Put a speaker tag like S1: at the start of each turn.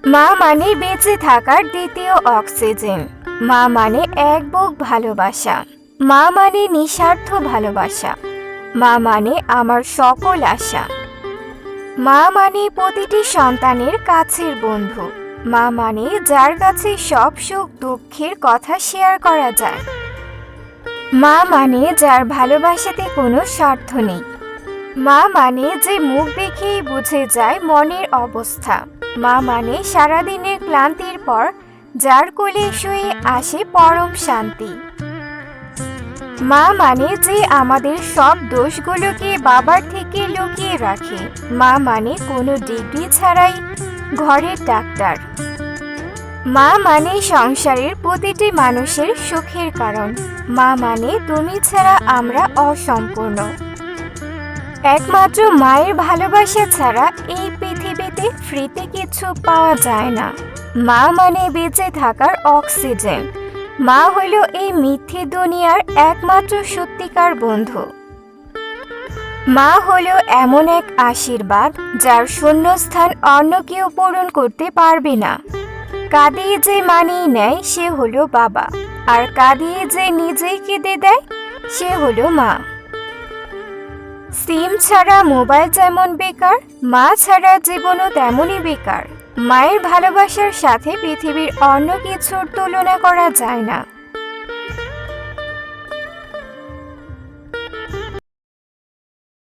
S1: মা মানে বেঁচে থাকার দ্বিতীয় অক্সিজেন। মা মানে এক বুক ভালোবাসা। মা মানে নিঃস্বার্থ ভালোবাসা। মা মানে আমার সকল আশা। মা মানে প্রতিটি সন্তানের কাছের বন্ধু। মা মানে যার কাছে সব সুখ দুঃখের কথা শেয়ার করা যায়। মা মানে যার ভালোবাসাতে কোনো স্বার্থ নেই। মা মানে যে মুখ দেখেই বুঝে যায় মনের অবস্থা। মা মানে সারাদিনের ক্লান্তির পর যার কোলে শুয়ে আসে পরম শান্তি। মা মানে যে আমাদের সব দোষগুলোকে বাবার থেকে লুকিয়ে রাখে। মা মানে কোনো ডিগ্রি ছাড়াই ঘরের ডাক্তার। মা মানে সংসারের প্রতিটি মানুষের সুখের কারণ। মা মানে তুমি ছাড়া আমরা অসম্পূর্ণ। একমাত্র মায়ের ভালোবাসা ছাড়া এই পৃথিবীতে ফ্রিতে কিছু পাওয়া যায় না। মা মানে বেঁচে থাকার অক্সিজেন। মা হইল এই মিথ্যে দুনিয়ার একমাত্র সত্যিকার বন্ধু। মা হলো এমন এক আশীর্বাদ যার শূন্যস্থান অন্য কেউ পূরণ করতে পারবে না। কাঁদিয়ে যে মানিয়ে নেয় সে হলো বাবা, আর কাঁদিয়ে যে নিজেই কেঁদে দেয় সে হলো মা। সিম ছাড়া মোবাইল যেমন বেকার, মা ছাড়া জীবনও তেমনই বেকার। মায়ের ভালোবাসার সাথে পৃথিবীর অন্য কিছুর তুলনা করা যায় না।